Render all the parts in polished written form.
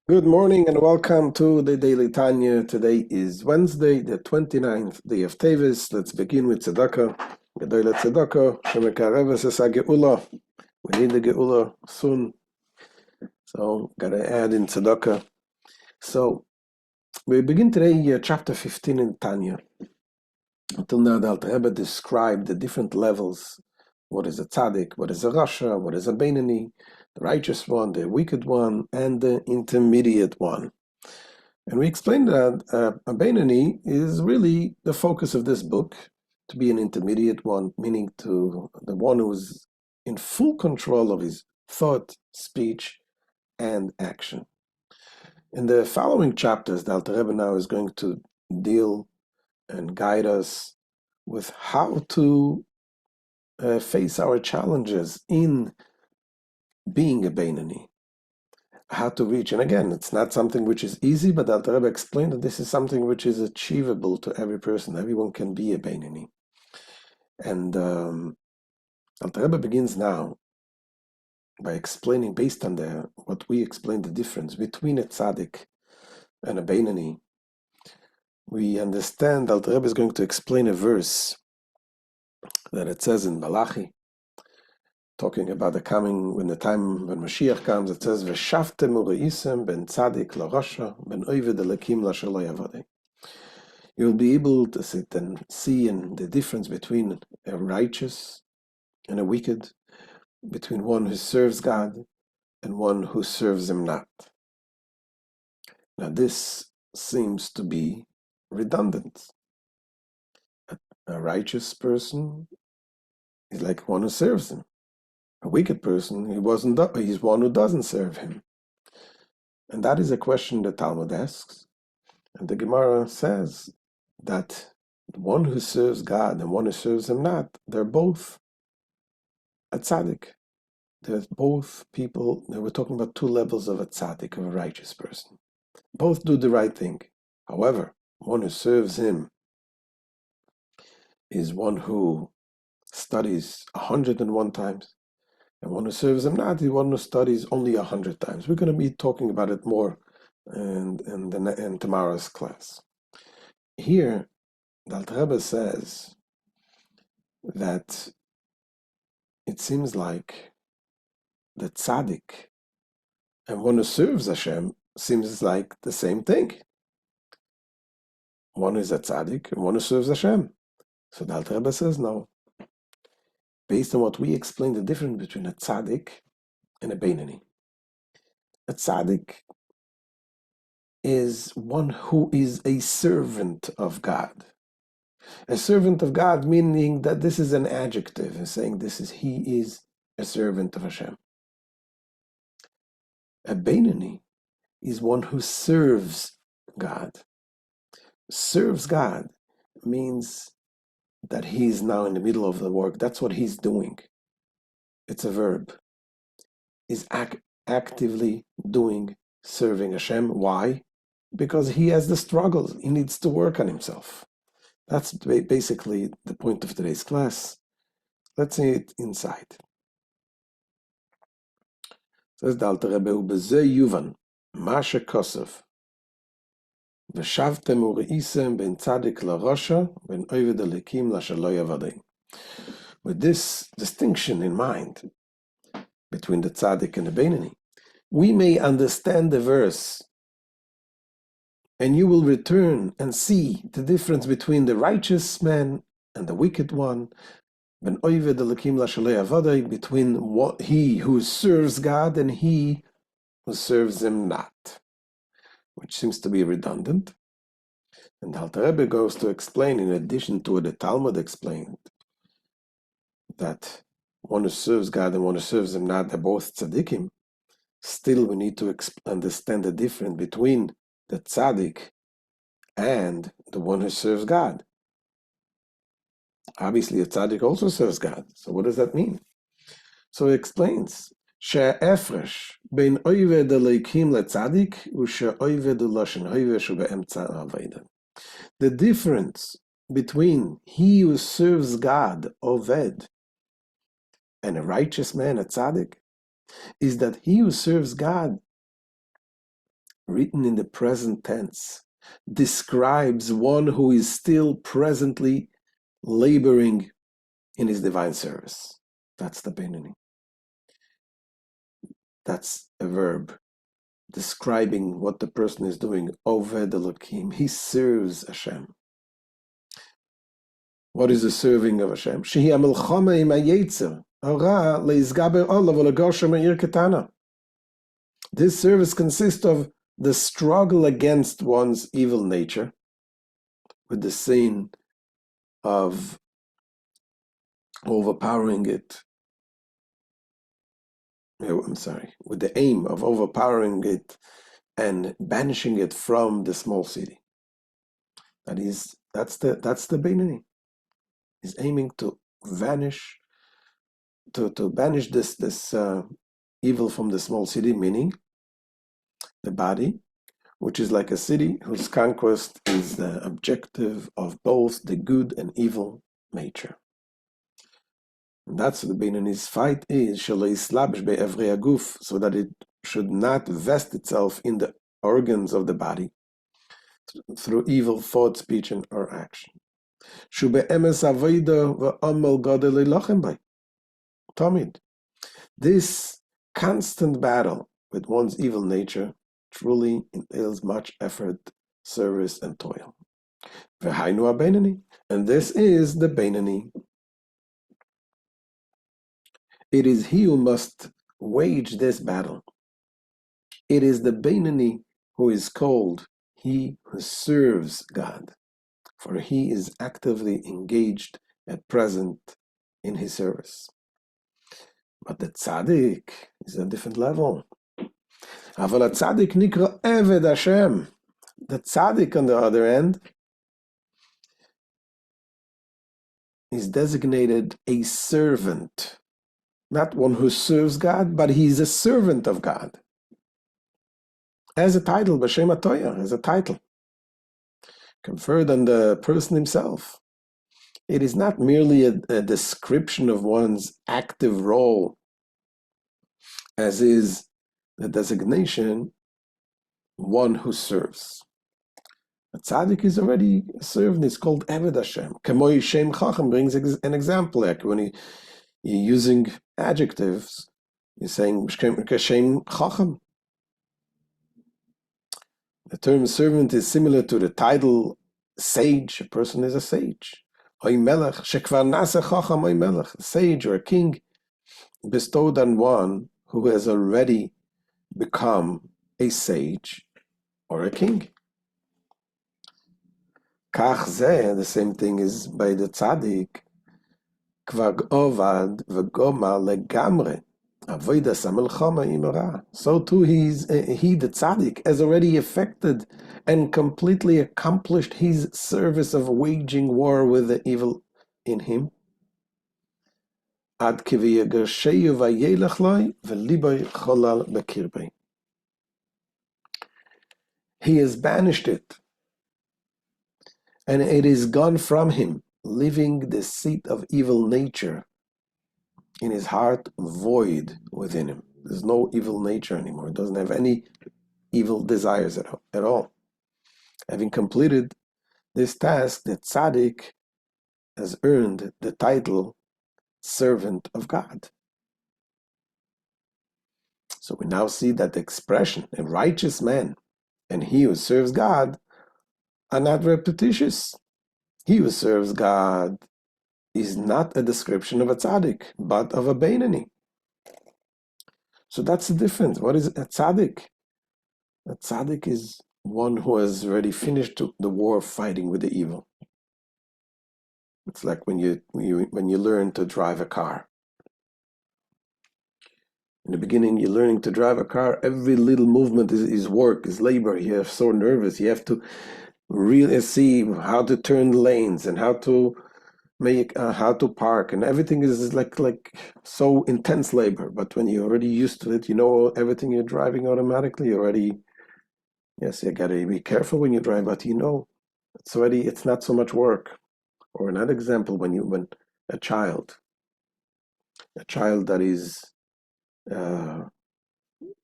Good morning and welcome to the Daily Tanya. Today is Wednesday, the 29th day of Teves. Let's begin with Tzedakah. Gedoyle Tzedakah, Shemekareves es HaGeula. We need the Geula soon, so gotta add in Tzedakah. So we begin today chapter 15 in Tanya. Until now, the Alter Rebbe described the different levels. What is a tzaddik? What is a rasha? What is a beinoni? The righteous one, the wicked one, and the intermediate one. And we explained that a Beinoni is really the focus of this book, to be an intermediate one, meaning to the one who is in full control of his thought, speech, and action. In the following chapters, the Alter Rebbe now is going to deal and guide us with how to face our challenges in being a Beinoni. How to reach, and again, it's not something which is easy, but Alter Rebbe explained that this is something which is achievable to every person. Everyone can be a Beinoni. And Alter Rebbe begins now by explaining, based on what we explained, the difference between a tzaddik and a Beinoni. We understand Alter Rebbe is going to explain a verse that it says in Malachi, talking about the coming, when the time when Mashiach comes. It says, "V'shavtem ureisem ben tzaddik larasha ben oived elekim lasher lo yavadei." You'll be able to sit and see in the difference between a righteous and a wicked, between one who serves God and one who serves him not. Now this seems to be redundant. A righteous person is like one who serves him. A wicked person, he's one who doesn't serve him. And that is a question the Talmud asks. And the Gemara says that the one who serves God and one who serves him not, they're both a tzaddik. There's both people. We're talking about two levels of a tzaddik, of a righteous person. Both do the right thing. However, one who serves him is one who studies 101 times, and one who serves him not is one who studies only 100 times. We're going to be talking about it more in tomorrow's class. Here, the Alter Rebbe says that it seems like the tzaddik and one who serves Hashem seems like the same thing. One is a tzaddik and one who serves Hashem. So the Alter Rebbe says no. Based on what we explained, the difference between a tzaddik and a beinoni. A tzaddik is one who is a servant of God. A servant of God, meaning that this is an adjective, and saying he is a servant of Hashem. A beinoni is one who serves God. Serves God means that he's now in the middle of the work. That's what he's doing. It's a verb. He's actively doing serving Hashem. Why? Because he has the struggles. He needs to work on himself. That's basically the point of today's class. Let's see it inside. Says the Alter Rebbe, "Ubeze yuvan ma shekosov v'shavtem ureisem ben tzadik larosha ben oved elikim lasher lo yavadei." With this distinction in mind between the tzaddik and the beinoni, we may understand the verse, and you will return and see the difference between the righteous man and the wicked one, between he who serves God and he who serves him not, which seems to be redundant. And Alter Rebbe goes to explain, in addition to what the Talmud explained, that one who serves God and one who serves him not, they're both tzaddikim. Still, we need to understand the difference between the tzaddik and the one who serves God. Obviously, a tzaddik also serves God. So what does that mean? So he explains, שההפרש בין עובד אלוהים לצדיק הוא שעובד הוא לשון עובד שהוא באמצע העבודה. The difference between he who serves God, Oved, and a righteous man, a tzaddik, is that he who serves God written in the present tense, describes one who is still presently laboring in his divine service. That's the Beinoni. That's a verb describing what the person is doing. Oved Elokim. He serves Hashem. What is the serving of Hashem? Shehi hamilchama im hayetzer hara leizgaber olav ulegosher me'ir ketana. This service consists of the struggle against one's evil nature with the sin of overpowering it. With the aim of overpowering it and banishing it from the small city. That's the Beinoni. He's aiming to banish this evil from the small city, meaning the body, which is like a city whose conquest is the objective of both the good and evil nature. And that's what the Beinoni's fight is, so that it should not vest itself in the organs of the body through evil thought, speech, or action. This constant battle with one's evil nature truly entails much effort, service, and toil. And this is the Beinoni. It is he who must wage this battle. It is the Beinoni who is called he who serves God, for he is actively engaged at present in his service. But the tzaddik is a different level. Aval tzaddik nikra eved Hashem. The tzaddik, on the other hand, is designated a servant. Not one who serves God, but he's a servant of God. As a title, B'Shem HaTorah, as a title, conferred on the person himself. It is not merely a description of one's active role, as is the designation, one who serves. A tzaddik is already a servant, it's called Eved Hashem. Kamoi Shem Chacham brings an example, like when you're using adjectives, you're saying Shem Chacham. The term servant is similar to the title sage. A person is a sage. Oy melech, shekvar nasa chacham oy melech. A sage or a king bestowed on one who has already become a sage or a king. Kach zeh, the same thing is by the tzaddik. Kvar ovad v'goma legamre. So too, he, the tzaddik, has already effected and completely accomplished his service of waging war with the evil in him. He has banished it, and it is gone from him, leaving the seat of evil nature in his heart void within him. There's no evil nature anymore. It doesn't have any evil desires at all. Having completed this task, the tzaddik has earned the title servant of God. So we now see that the expression, a righteous man and he who serves God, are not repetitious. He who serves God is not a description of a tzaddik, but of a Beinoni. So that's the difference. What is a tzaddik? A tzaddik is one who has already finished the war fighting with the evil. It's like when you learn to drive a car. In the beginning, you're learning to drive a car. Every little movement is work, is labor. You're so nervous. You have to really see how to turn lanes and how to park, and everything is like so intense labor. But when you're already used to it, you know everything you're driving automatically. Yes, you gotta be careful when you drive, but it's not so much work. Or another example, when a child that is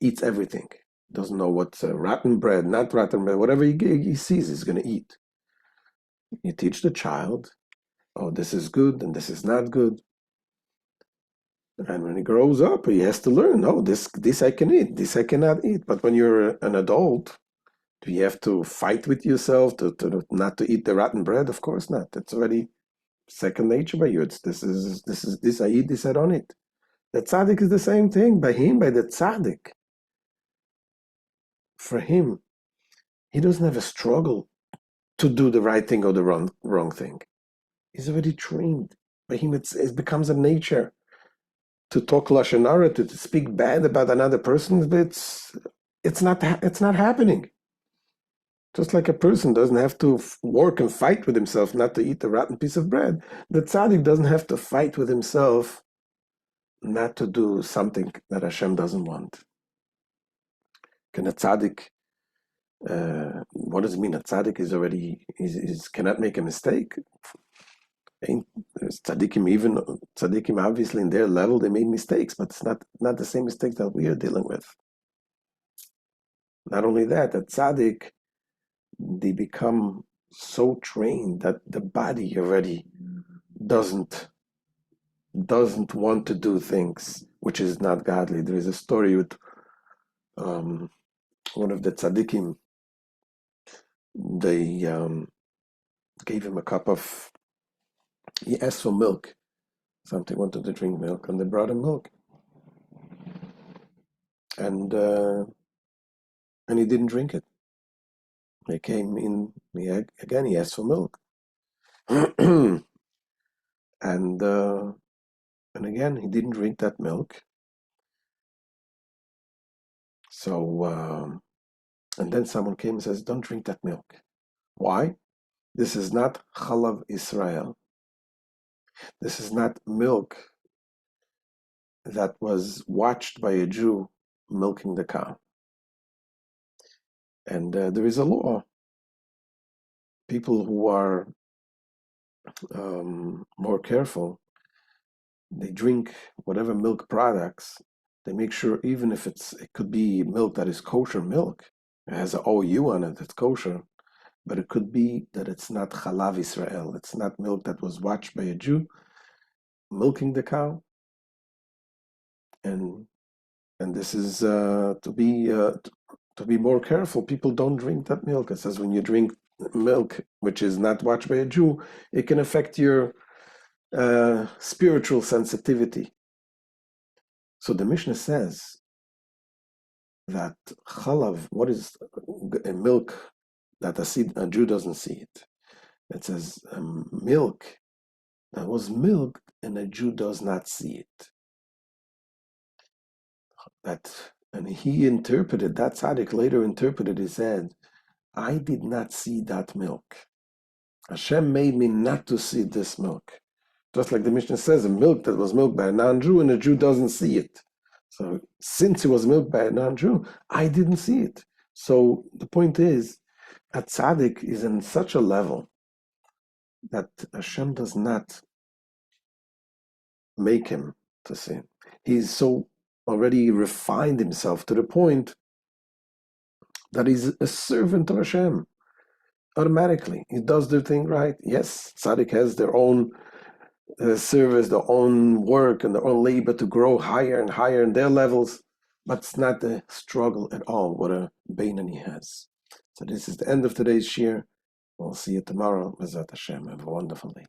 eats everything. Doesn't know what's rotten bread, not rotten bread, whatever he sees, he's going to eat. You teach the child, oh, this is good and this is not good. And when he grows up, he has to learn, oh, this I can eat, this I cannot eat. But when you're an adult, do you have to fight with yourself to not to eat the rotten bread? Of course not. It's already second nature by you. It's this I eat, this I don't eat. The tzaddik is the same thing. By the tzaddik, for him, he doesn't have a struggle to do the right thing or the wrong thing. He's already trained. By him, it becomes a nature to talk lashon hara, to speak bad about another person. It's not happening. Just like a person doesn't have to work and fight with himself not to eat a rotten piece of bread, the tzaddik doesn't have to fight with himself not to do something that Hashem doesn't want. Can a tzaddik, what does it mean? A tzaddik cannot make a mistake. Tzaddikim, obviously, in their level, they made mistakes, but it's not the same mistakes that we are dealing with. Not only that, a tzaddik, they become so trained that the body already doesn't want to do things which is not godly. There is a story with one of the tzaddikim. They gave him a cup of, he asked for milk, something, wanted to drink milk, and they brought him milk. And he didn't drink it. He came in, he asked for milk. And again, he didn't drink that milk. So, and then someone came and says, don't drink that milk. Why? This is not Chalav Israel. This is not milk that was watched by a Jew milking the cow. And there is a law. People who are more careful, they drink whatever milk products, they make sure even if it could be milk that is kosher milk, it has an OU on it, it's kosher, but it could be that it's not Chalav Israel, it's not milk that was watched by a Jew milking the cow. And this is to be more careful. People don't drink that milk. It says when you drink milk which is not watched by a Jew, it can affect your spiritual sensitivity. So the Mishnah says that chalav, what is a milk that a Jew doesn't see it? It says milk that was milked and a Jew does not see it. And he interpreted, that tzaddik later interpreted, he said, I did not see that milk. Hashem made me not to see this milk. Just like the Mishnah says, a milk that was milked by a non-Jew and a Jew doesn't see it. So since it was milked by a non-Jew, I didn't see it. So the point is, a tzaddik is in such a level that Hashem does not make him to sin. He's so already refined himself to the point that he's a servant of Hashem. Automatically, he does their thing right. Yes, tzaddik has their own service, their own work, and their own labor to grow higher and higher in their levels, but it's not a struggle at all what a Beinani has. So this is the end of today's shir. We'll see you tomorrow. B'ezrat Hashem. Have a wonderful day.